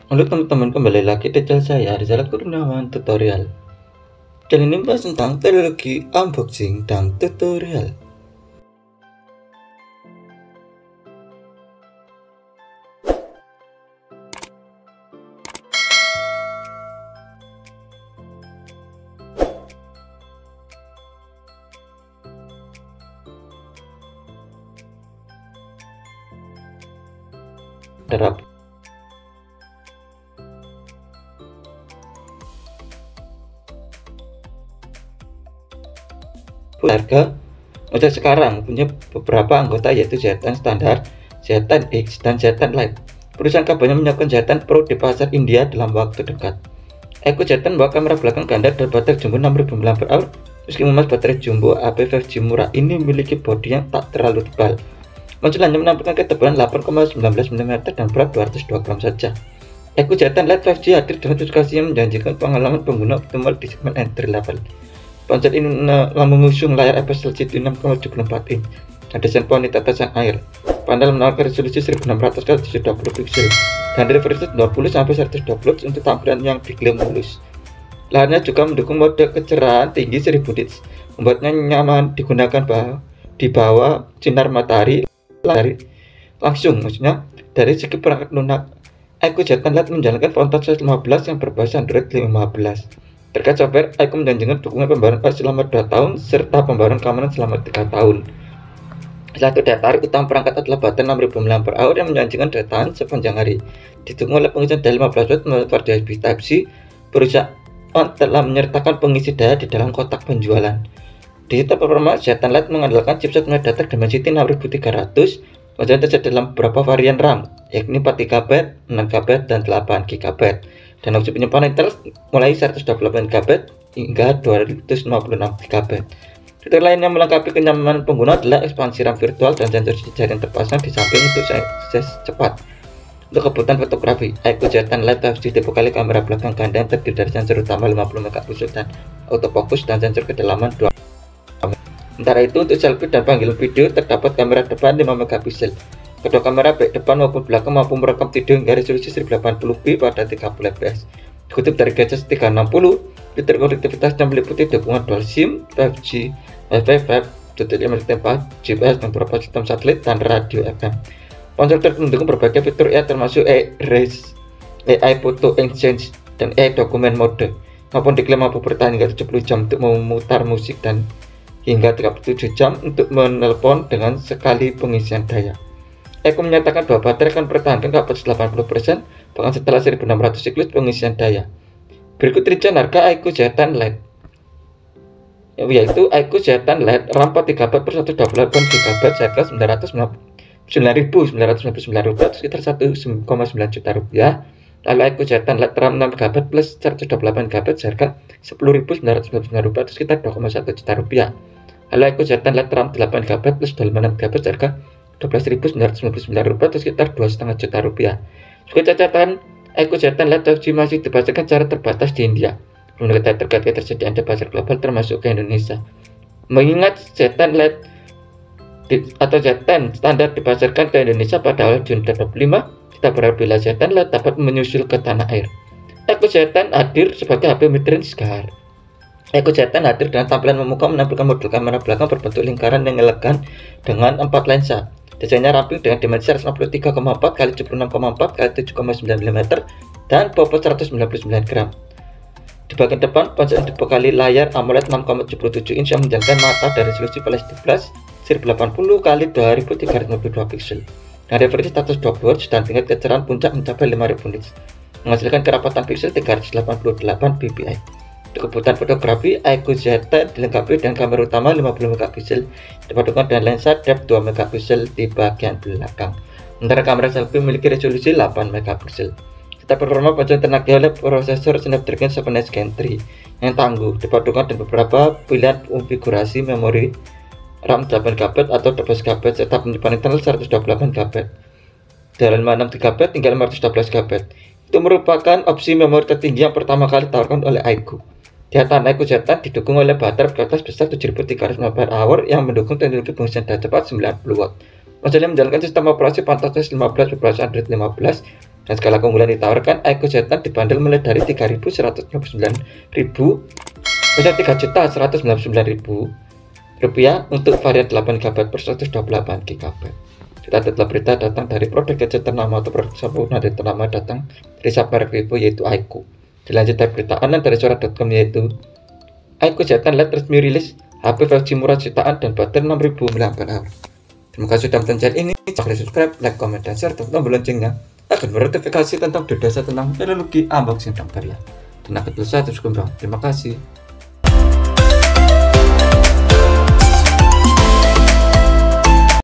Halo teman-teman, kembali lagi di channel saya, Rizal Kurniawan Tutorial. Channel ini membahas tentang teknologi unboxing dan tutorial. Terap harga untuk sekarang punya beberapa anggota, yaitu Z10 standar, Z10X, dan Z10 Lite. Perusahaan kabarnya menyiapkan Z10 Pro di pasar India dalam waktu dekat. Echo Z10 membawa kamera belakang ganda dan baterai jumbo 6000 mAh. Meski memas baterai jumbo AP5G murah ini memiliki bodi yang tak terlalu tebal. Munculannya menampilkan ketebalan 8,19 mm dan berat 202 gram saja. Echo Z10 Lite 5G hadir dengan spesifikasi yang menjanjikan pengalaman pengguna optimal di segmen entry level. Ponsel ini mengusung layar IPS LCD 6,74 inch dan desain poni tetesan air. Panel menawarkan resolusi 1600 x 720 pixel dan refresh rate 20-120 Hz untuk tampilan yang diklaim mulus. Layarnya juga mendukung mode kecerahan tinggi 1000 nits, membuatnya nyaman digunakan di bawah sinar matahari langsung. Maksudnya dari segi perangkat lunak, Echo Z10 Lite menjalankan frontal OS 15 yang berbasis Android 15. Terkait software, Echo menjanjikan dukungan pembaruan OS selama 2 tahun serta pembaruan keamanan selama 3 tahun. Satu daya tarik utama perangkat adalah baterai 6000 mAh yang menjanjikan daya tahan sepanjang hari. Didukung oleh pengisian daya 15 watt melalui USB Type-C. Perusahaan telah menyertakan pengisi daya di dalam kotak penjualan. Digital performance, Z10 Lite mengandalkan chipset MediaTek Dimensity 6300, kemudian tersedia dalam beberapa varian RAM, yakni 4GB, 6GB, dan 8GB. Dan opsi penyimpanan internal mulai 128GB hingga 256GB. Fitur lain yang melengkapi kenyamanan pengguna adalah ekspansi RAM virtual dan sensor jari yang terpasang di samping untuk akses cepat. Untuk kebutuhan fotografi, Echo Z10 Lite 5G tipe kali kamera belakang ganda yang terdiri dari sensor utama 50MP dan autofocus dan sensor kedalaman 2. Sementara itu, untuk selfie dan panggilan video terdapat kamera depan 5MP. Kedua kamera baik depan maupun belakang mampu merekam video hingga resolusi 1080p pada 30 fps. Dikutip dari Gadget 360, fitur konektivitasnya meliputi dukungan dual SIM, 5G, Wi-Fi 5.5, GPS dan beberapa sistem satelit dan radio FM. Ponsel mendukung berbagai fitur AI termasuk AI Photo Exchange dan AI Document Mode, maupun diklaim mampu bertahan hingga 70 jam untuk memutar musik dan hingga 37 jam untuk menelpon dengan sekali pengisian daya. Echo menyatakan bahwa baterai akan mempertahankan kapasitas 80% bahkan setelah 1600 siklus pengisian daya. Berikut rincian harga Echo Z10 Lite, yaitu Echo Z10 Lite RAM 4GB per 128GB seharga Rp9.999 sekitar 1,9 juta rupiah. Lalu Echo Z10 Lite RAM 6GB plus 128GB seharga Rp10.999 sekitar 2,1 juta rupiah. Lalu Echo Z10 Lite RAM 8GB plus 26GB seharga Rp12.999 atau sekitar 2,5 juta rupiah. Sebagai catatan, Echo Z10 Lite 5G masih dipasarkan secara terbatas di India. Belum diketahui terkait ketersediaan di pasar global termasuk ke Indonesia. Mengingat Z10 Lite atau Z10 standar dipasarkan ke Indonesia pada awal Juni 2025, kita berharap bila Z10 Lite dapat menyusul ke tanah air. Echo Z10 hadir sebagai HP mid-range car. Echo Z10 hadir dengan tampilan memukau, menampilkan modul kamera belakang berbentuk lingkaran yang elegan dengan 4 lensa. Desainnya ramping dengan dimensi 153,4 x 76,4 x 7,9 mm dan bobot 199 gram. Di bagian depan, ponsel dibekali layar AMOLED 6,77 inch yang menjalankan mata dari resolusi Full HD+ 1080 x 2352 pixel. Dengan refresh 120 Hz dan tingkat kecerahan puncak mencapai 5000 nits, menghasilkan kerapatan pixel 388 ppi. Untuk kebutuhan fotografi, Echo Z10 dilengkapi dengan kamera utama 50MP dipadukan dengan lensa depth 2MP di bagian belakang. Sementara kamera selfie memiliki resolusi 8MP. Serta performa ponsel tenaga oleh prosesor Snapdragon 7 Edge Gen 3 yang tangguh, dipadukan dengan beberapa pilihan konfigurasi memori RAM 8GB atau 12GB serta penyimpanan internal 128GB. Dari 56GB hingga 512GB. Itu merupakan opsi memori tertinggi yang pertama kali ditawarkan oleh Echo. Data Echo Z10 didukung oleh baterai berkapasitas besar 7300 mAh yang mendukung teknologi pengisian daya cepat 90 watt. Ponselnya menjalankan sistem operasi Phantom OS 15 berbasis Android 15 Dan skala keunggulan ditawarkan iQOO Z10 dibandel mulai dari 3.199.000 rupiah untuk varian 8 GB per 128 GB. Kita telah berita datang dari produk gadget ternama atau produk sempurna dan ternama datang dari submerek Vivo yaitu iQOO. Dilanjut dari berita online dari suara.com yaitu iQOO Z10 Lite resmi rilis HP 5G murah jutaan dan baterai 6000 mAh. Terima kasih sudah menonton channel ini. Jangan lupa subscribe, like, comment, dan share tombol loncengnya agar bernotifikasi tentang video saya tentang teknologi unboxing dan karya. Dan aku terus kembang. Terima kasih.